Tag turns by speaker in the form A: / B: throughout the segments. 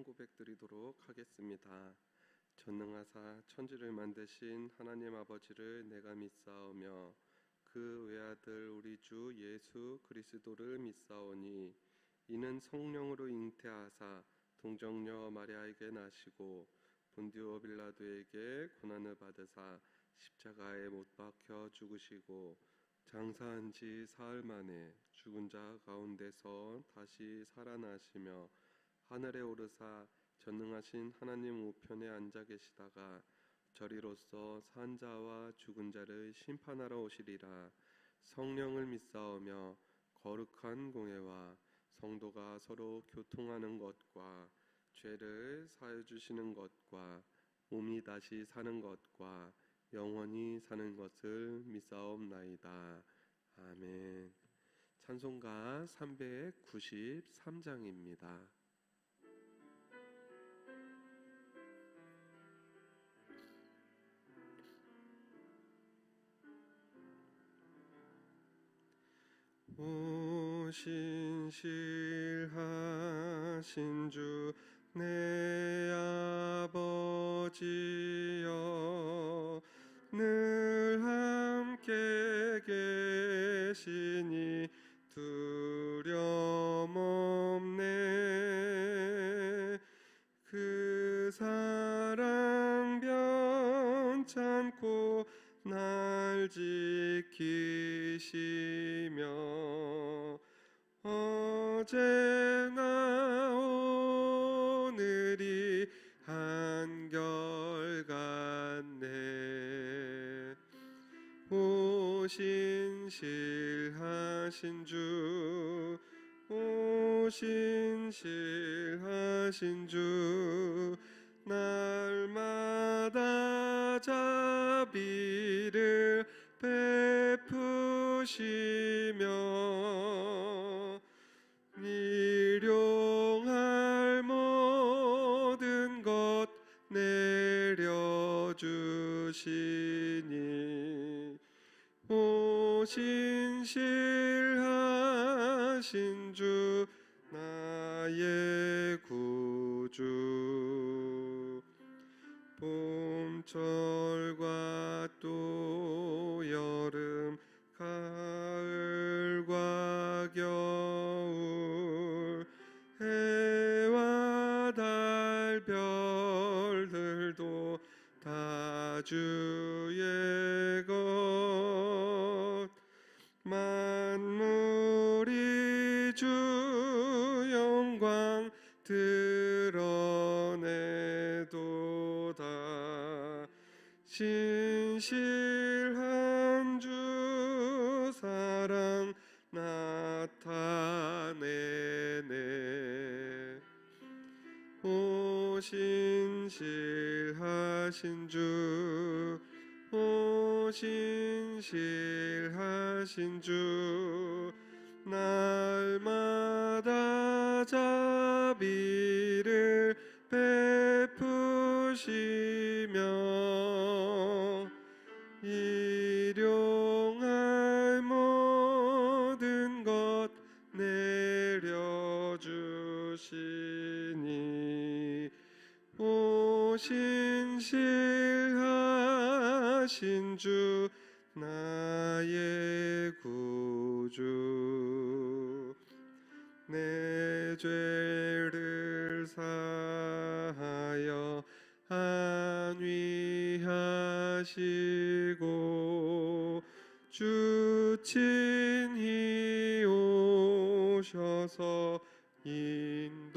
A: 고백드리도록 하겠습니다. 전능하사 천지를 만드신 하나님 아버지를 내가 믿사오며 그 외아들 우리 주 예수 그리스도를 믿사오니 이는 성령으로 잉태하사 동정녀 마리아에게 나시고 본디오 빌라도에게 고난을 받으사 십자가에 못 박혀 죽으시고 장사한 지 사흘 만에 죽은 자 가운데서 다시 살아나시며 하늘에 오르사 전능하신 하나님 우편에 앉아 계시다가 저리로서 산 자와 죽은 자를 심판하러 오시리라. 성령을 믿사오며 거룩한 공회와 성도가 서로 교통하는 것과 죄를 사해 주시는 것과 몸이 다시 사는 것과 영원히 사는 것을 믿사옵나이다. 아멘. 찬송가 393장입니다. 오 신실하신 주 내 아버지여 늘 함께 계시니 두려움 없네. 그 사랑 변찮고 날 지키시며 어제나 오늘이 한결같네. 오 신실하신 주, 오 신실하신 주, 날마다 자비를 베푸시며 일용할 모든 것 내려주시니 오 신실하신 주 나의 구주. 봄철과 또 여름 가을과 겨울 해와 달 별들도 다 주의 것. 만물이 주 영광 드러내도다. 신실한 주 사랑 나타내네. 오 신실하신 주, 오 신실하신 주, 날마다 자비를 베푸시며 일용할 모든 것 내려주시니 오 신실하신 주 나의 구주. 내 죄를 사하여 안위하시고 주 친히 오셔서 인도하네.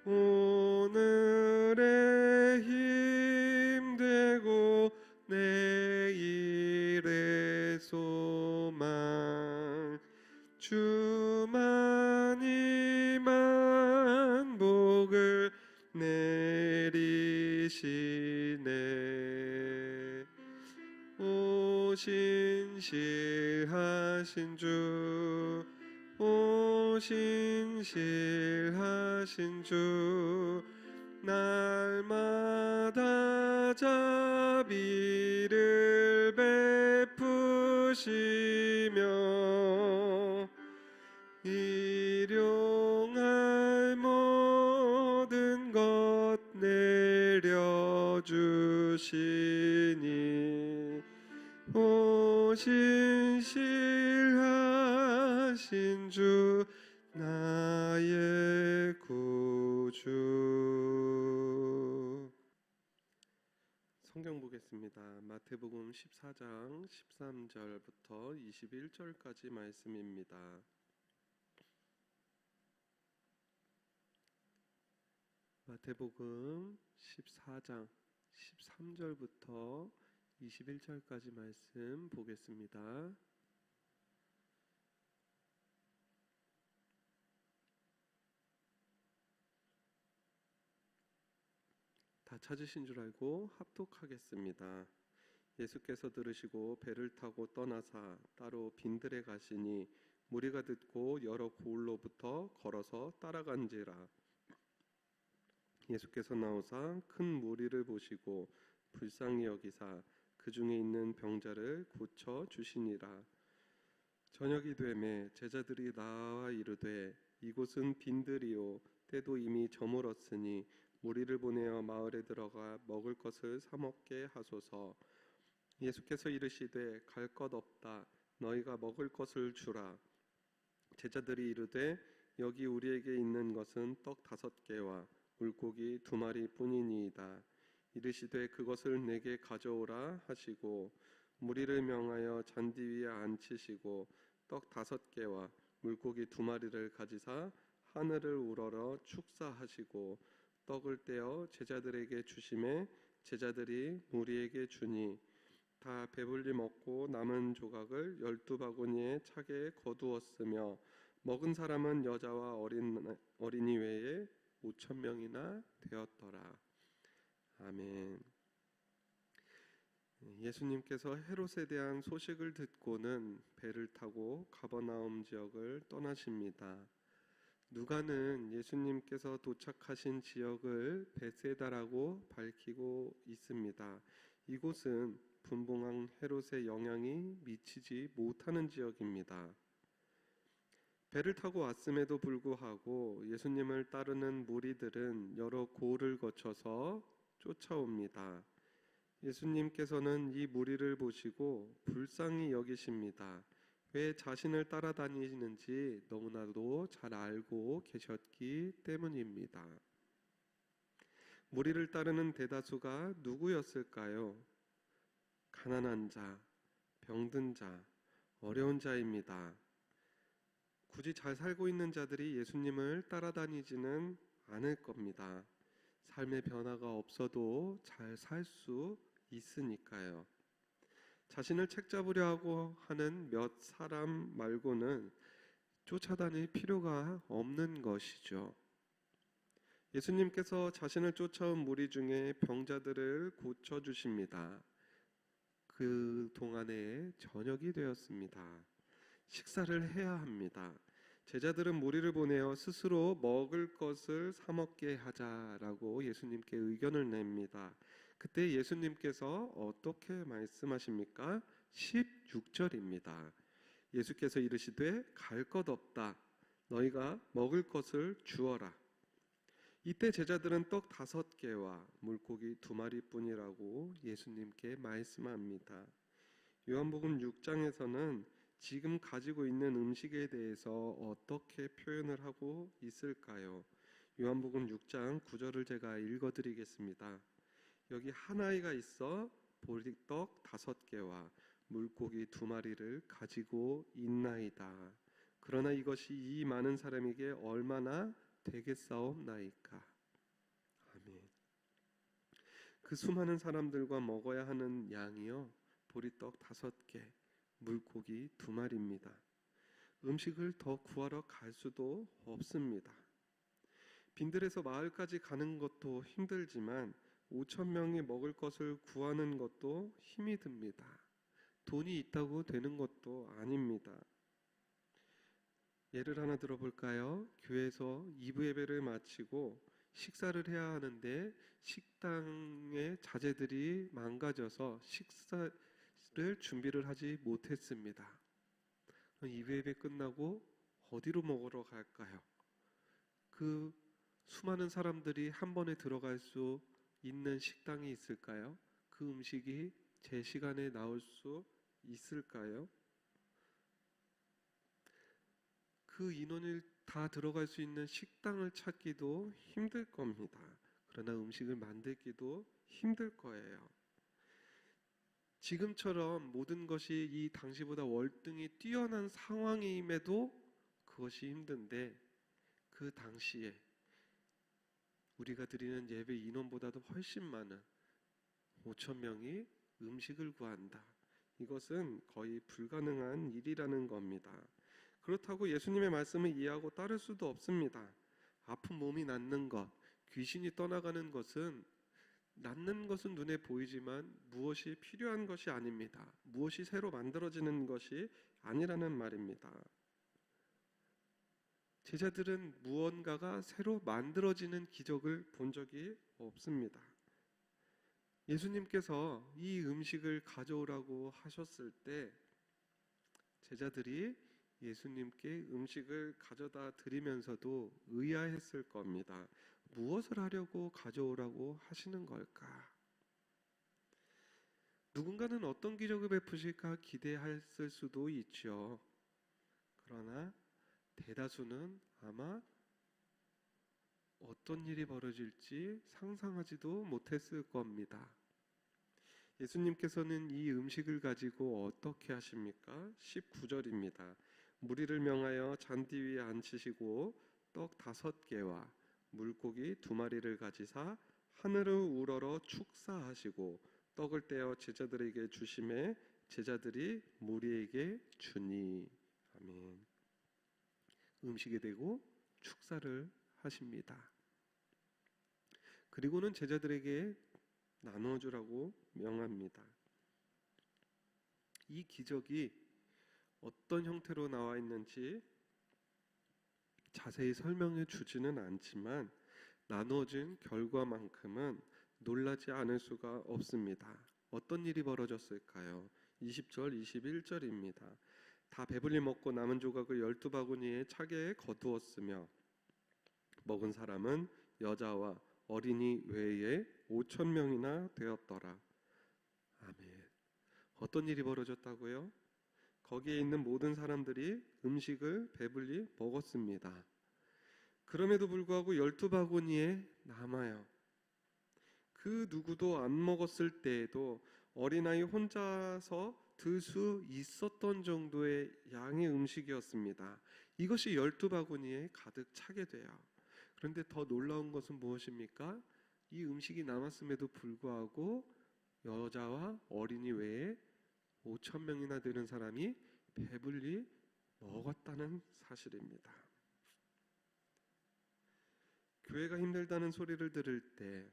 A: 오늘의 힘되고 내일의 소망 주만이 만복을 내리시네. 오 신실하신 주, 오 신실하신 주, 날마다 자비를 베푸시며 일용 오신 신실하신 주 나의 구주. 성경 보겠습니다. 마태복음 14장 13절부터 21절까지 말씀입니다. 마태복음 14장 13절부터 21절까지 말씀 보겠습니다. 다 찾으신 줄 알고 합독하겠습니다. 예수께서 들으시고 배를 타고 떠나사 따로 빈들에 가시니 무리가 듣고 여러 고을로부터 걸어서 따라간지라. 예수께서 나오사 큰 무리를 보시고 불쌍히 여기사 그 중에 있는 병자를 고쳐 주시니라. 저녁이 되매 제자들이 나와 이르되 이곳은 빈들이요 때도 이미 저물었으니 무리를 보내어 마을에 들어가 먹을 것을 사 먹게 하소서. 예수께서 이르시되 갈 것 없다. 너희가 먹을 것을 주라. 제자들이 이르되 여기 우리에게 있는 것은 떡 5개와 물고기 2마리 뿐이니이다. 이르시되 그것을 내게 가져오라 하시고 무리를 명하여 잔디 위에 앉히시고 떡 5개와 물고기 2마리를 가지사 하늘을 우러러 축사하시고 떡을 떼어 제자들에게 주시매 제자들이 무리에게 주니 다 배불리 먹고 남은 조각을 12바구니에 차게 거두었으며 먹은 사람은 여자와 어린이 외에 5,000명이나 되었더라. 아멘. 예수님께서 헤롯에 대한 소식을 듣고는 배를 타고 가버나움 지역을 떠나십니다. 누가는 예수님께서 도착하신 지역을 베세다라고 밝히고 있습니다. 이곳은 분봉왕 헤롯의 영향이 미치지 못하는 지역입니다. 배를 타고 왔음에도 불구하고 예수님을 따르는 무리들은 여러 고을을 거쳐서 쫓아옵니다. 예수님께서는 이 무리를 보시고 불쌍히 여기십니다. 왜 자신을 따라다니는지 너무나도 잘 알고 계셨기 때문입니다. 무리를 따르는 대다수가 누구였을까요? 가난한 자, 병든 자, 어려운 자입니다. 굳이 잘 살고 있는 자들이 예수님을 따라다니지는 않을 겁니다. 삶의 변화가 없어도 잘 살 수 있으니까요. 자신을 책잡으려 하고 하는 몇 사람 말고는 쫓아다닐 필요가 없는 것이죠. 예수님께서 자신을 쫓아온 무리 중에 병자들을 고쳐주십니다. 그 동안에 저녁이 되었습니다. 식사를 해야 합니다. 제자들은 무리를 보내어 스스로 먹을 것을 사 먹게 하자라고 예수님께 의견을 냅니다. 그때 예수님께서 어떻게 말씀하십니까? 16절입니다. 예수께서 이르시되 갈 것 없다. 너희가 먹을 것을 주어라. 이때 제자들은 떡 5개와 물고기 2마리 뿐이라고 예수님께 말씀합니다. 요한복음 6장에서는 지금 가지고 있는 음식에 대해서 어떻게 표현을 하고 있을까요? 요한복음 6장 9절을 제가 읽어드리겠습니다. 여기 한 아이가 있어 보리떡 5개와 물고기 2마리를 가지고 있나이다. 그러나 이것이 이 많은 사람에게 얼마나 되겠사옵나이까. 아멘. 그 수많은 사람들과 먹어야 하는 양이요 보리떡 5개, 물고기 2마리입니다. 음식을 더 구하러 갈 수도 없습니다. 빈들에서 마을까지 가는 것도 힘들지만 5,000명이 먹을 것을 구하는 것도 힘이 듭니다. 돈이 있다고 되는 것도 아닙니다. 예를 하나 들어볼까요? 교회에서 2부 예배를 마치고 식사를 해야 하는데 식당의 자재들이 망가져서 식사를 준비를 하지 못했습니다. 2부 예배 끝나고 어디로 먹으러 갈까요? 그 수많은 사람들이 한 번에 들어갈 수 있는 식당이 있을까요? 그 음식이 제 시간에 나올 수 있을까요? 그 인원이 다 들어갈 수 있는 식당을 찾기도 힘들 겁니다. 그러나 음식을 만들기도 힘들 거예요. 지금처럼 모든 것이 이 당시보다 월등히 뛰어난 상황임에도 그것이 힘든데, 그 당시에 우리가 드리는 예배 인원보다도 훨씬 많은 5천 명이 음식을 구한다. 이것은 거의 불가능한 일이라는 겁니다. 그렇다고 예수님의 말씀을 이해하고 따를 수도 없습니다. 아픈 몸이 낫는 것, 귀신이 떠나가는 것은, 낫는 것은 눈에 보이지만 무엇이 필요한 것이 아닙니다. 무엇이 새로 만들어지는 것이 아니라는 말입니다. 제자들은 무언가가 새로 만들어지는 기적을 본 적이 없습니다. 예수님께서 이 음식을 가져오라고 하셨을 때 제자들이 예수님께 음식을 가져다 드리면서도 의아했을 겁니다. 무엇을 하려고 가져오라고 하시는 걸까? 누군가는 어떤 기적을 베푸실까 기대했을 수도 있죠. 그러나 대다수는 아마 어떤 일이 벌어질지 상상하지도 못했을 겁니다. 예수님께서는 이 음식을 가지고 어떻게 하십니까? 19절입니다. 무리를 명하여 잔디 위에 앉히시고 떡 5개와 물고기 2마리를 가지사 하늘을 우러러 축사하시고 떡을 떼어 제자들에게 주시매 제자들이 무리에게 주니. 아멘. 음식이 되고 축사를 하십니다. 그리고는 제자들에게 나눠주라고 명합니다. 이 기적이 어떤 형태로 나와 있는지 자세히 설명해 주지는 않지만 나눠진 결과만큼은 놀라지 않을 수가 없습니다. 어떤 일이 벌어졌을까요? 20절, 21절입니다. 다 배불리 먹고 남은 조각을 12바구니에 차게에 거두었으며 먹은 사람은 여자와 어린이 외에 5천 명이나 되었더라. 아멘. 어떤 일이 벌어졌다고요? 거기에 있는 모든 사람들이 음식을 배불리 먹었습니다. 그럼에도 불구하고 12바구니에 남아요. 그 누구도 안 먹었을 때에도 어린아이 혼자서 들 수 있었던 정도의 양의 음식이었습니다. 이것이 12바구니에 가득 차게 돼요. 그런데 더 놀라운 것은 무엇입니까? 이 음식이 남았음에도 불구하고 여자와 어린이 외에 5천 명이나 되는 사람이 배불리 먹었다는 사실입니다. 교회가 힘들다는 소리를 들을 때,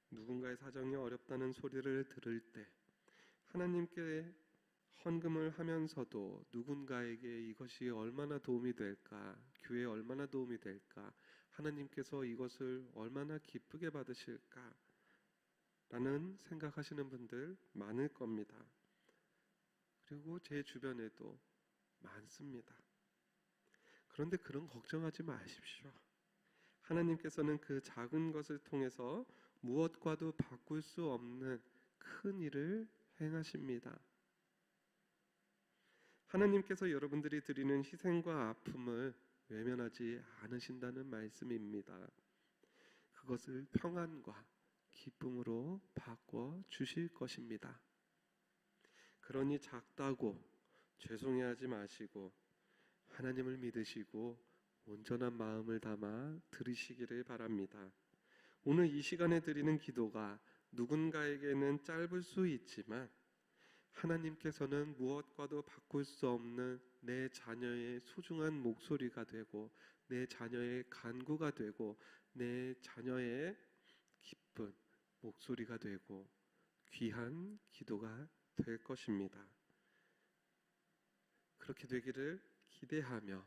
A: 누군가의 사정이 어렵다는 소리를 들을 때, 하나님께 헌금을 하면서도 누군가에게 이것이 얼마나 도움이 될까, 교회에 얼마나 도움이 될까, 하나님께서 이것을 얼마나 기쁘게 받으실까 라는 생각하시는 분들 많을 겁니다. 그리고 제 주변에도 많습니다. 그런데 그런 걱정하지 마십시오. 하나님께서는 그 작은 것을 통해서 무엇과도 바꿀 수 없는 큰 일을 행하십니다. 하나님께서 여러분들이 드리는 희생과 아픔을 외면하지 않으신다는 말씀입니다. 그것을 평안과 기쁨으로 바꿔 주실 것입니다. 그러니 작다고 죄송해하지 마시고 하나님을 믿으시고 온전한 마음을 담아 드리시기를 바랍니다. 오늘 이 시간에 드리는 기도가 누군가에게는 짧을 수 있지만 하나님께서는 무엇과도 바꿀 수 없는 내 자녀의 소중한 목소리가 되고 내 자녀의 간구가 되고 내 자녀의 기쁜 목소리가 되고 귀한 기도가 될 것입니다. 그렇게 되기를 기대하며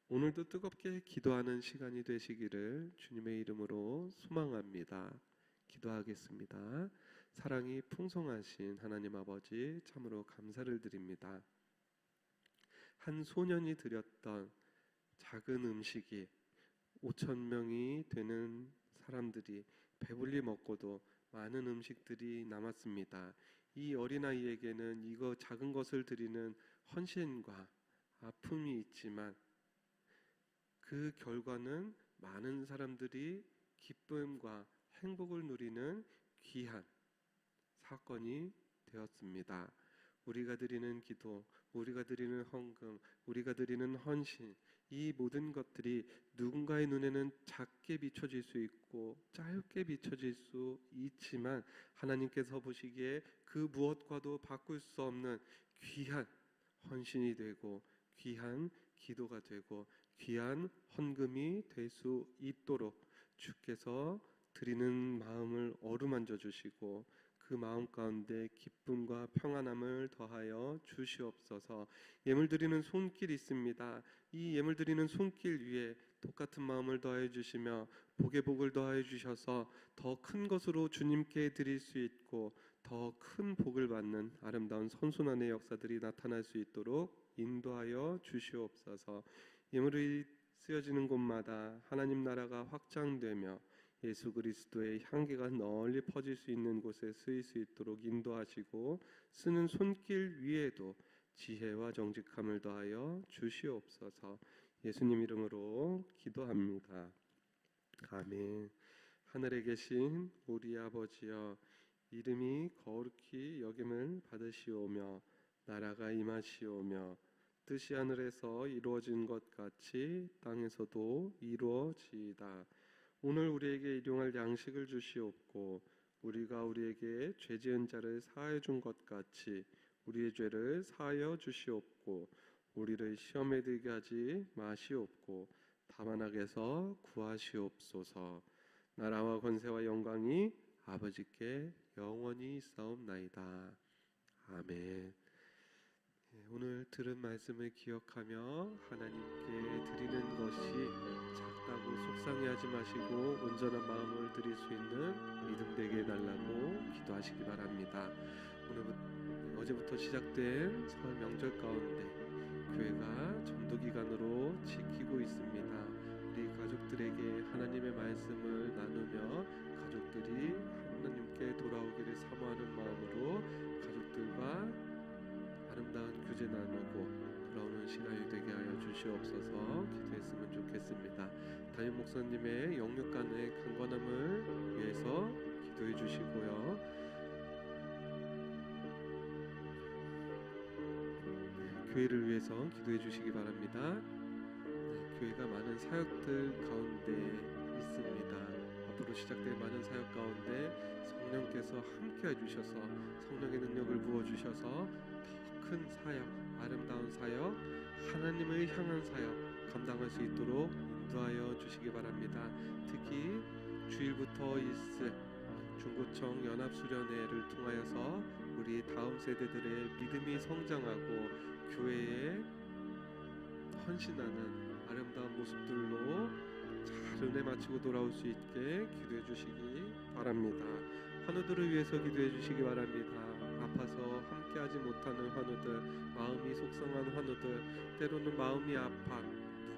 A: 오늘도 뜨겁게 기도하는 시간이 되시기를 주님의 이름으로 소망합니다. 기도하겠습니다. 사랑이 풍성하신 하나님 아버지, 참으로 감사를 드립니다. 한 소년이 드렸던 작은 음식이 5천 명이 되는 사람들이 배불리 먹고도 많은 음식들이 남았습니다. 이 어린아이에게는 이거 작은 것을 드리는 헌신과 아픔이 있지만 그 결과는 많은 사람들이 기쁨과 행복을 누리는 귀한 사건이 되었습니다. 우리가 드리는 기도, 우리가 드리는 헌금, 우리가 드리는 헌신, 이 모든 것들이 누군가의 눈에는 작게 비춰질 수 있고 짧게 비춰질 수 있지만 하나님께서 보시기에 그 무엇과도 바꿀 수 없는 귀한 헌신이 되고 귀한 기도가 되고 귀한 헌금이 될 수 있도록 주께서 드리는 마음을 어루만져 주시고 그 마음 가운데 기쁨과 평안함을 더하여 주시옵소서. 예물 드리는 손길이 있습니다. 이 예물 드리는 손길 위에 똑같은 마음을 더해 주시며 복에 복을 더해 주셔서 더 큰 것으로 주님께 드릴 수 있고 더 큰 복을 받는 아름다운 선순환의 역사들이 나타날 수 있도록 인도하여 주시옵소서. 예물이 쓰여지는 곳마다 하나님 나라가 확장되며 예수 그리스도의 향기가 널리 퍼질 수 있는 곳에 쓰일 수 있도록 인도하시고 쓰는 손길 위에도 지혜와 정직함을 더하여 주시옵소서. 예수님 이름으로 기도합니다. 아멘. 하늘에 계신 우리 아버지여, 이름이 거룩히 여김을 받으시오며 나라가 임하시오며 뜻이 하늘에서 이루어진 것 같이 땅에서도 이루어지이다. 오늘 우리에게 일용할 양식을 주시옵고 우리가 우리에게 죄 지은 자를 사하여 준 것 같이 우리의 죄를 사하여 주시옵고 우리를 시험에 들게 하지 마시옵고 다만 악에서 구하시옵소서. 나라와 권세와 영광이 아버지께 영원히 있사옵나이다. 아멘. 오늘 들은 말씀을 기억하며 하나님께 드리는 것이 작다고 속상해하지 마시고 온전한 마음을 드릴 수 있는 믿음 되게 해달라고 기도하시기 바랍니다. 어제부터 시작된 설 명절 가운데 교회가 전도기간으로 지키고 있습니다. 우리 가족들에게 하나님의 말씀을 나누며 가족들이 하나님께 돌아오기를 사모하는 마음으로 가족들과 아름다운 교제 나누고 돌아오는 시간이 되게 하여 주시옵소서. 기도했으면 좋겠습니다. 담임 목사님의 영육간의 강건함을 위해서 기도해 주시고요. 교회를 위해서 기도해 주시기 바랍니다. 교회가 많은 사역들 가운데 있습니다. 앞으로 시작될 많은 사역 가운데 성령께서 함께 해주셔서 성령의 능력을 부어주셔서 큰 사역, 아름다운 사역, 하나님을 향한 사역 감당할 수 있도록 인도하여 주시기 바랍니다. 특히 주일부터 있을 중구청 연합수련회를 통하여서 우리 다음 세대들의 믿음이 성장하고 교회에 헌신하는 아름다운 모습들로 잘 은혜 마치고 돌아올 수 있게 기도해 주시기 바랍니다. 환우들을 위해서 기도해 주시기 바랍니다. 아파서 함께하지 못하는 환우들, 마음이 속상한 환우들, 때로는 마음이 아파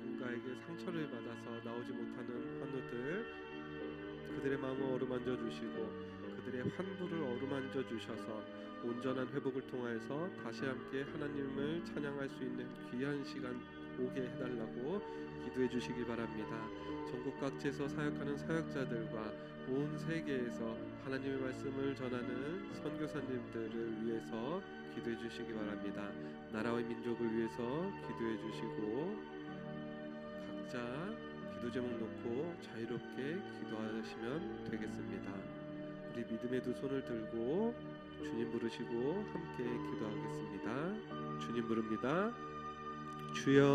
A: 누군가에게 상처를 받아서 나오지 못하는 환우들, 그들의 마음을 어루만져 주시고 그들의 환부를 어루만져 주셔서 온전한 회복을 통하여서 다시 함께 하나님을 찬양할 수 있는 귀한 시간 오게 해달라고 기도해 주시기 바랍니다. 전국 각지에서 사역하는 사역자들과 온 세계에서 하나님의 말씀을 전하는 선교사님들을 위해서 기도해 주시기 바랍니다. 나라와 민족을 위해서 기도해 주시고 각자 기도 제목 놓고 자유롭게 기도하시면 되겠습니다. 우리 믿음의 두 손을 들고 주님 부르시고 함께 기도하겠습니다. 주님 부릅니다. 주여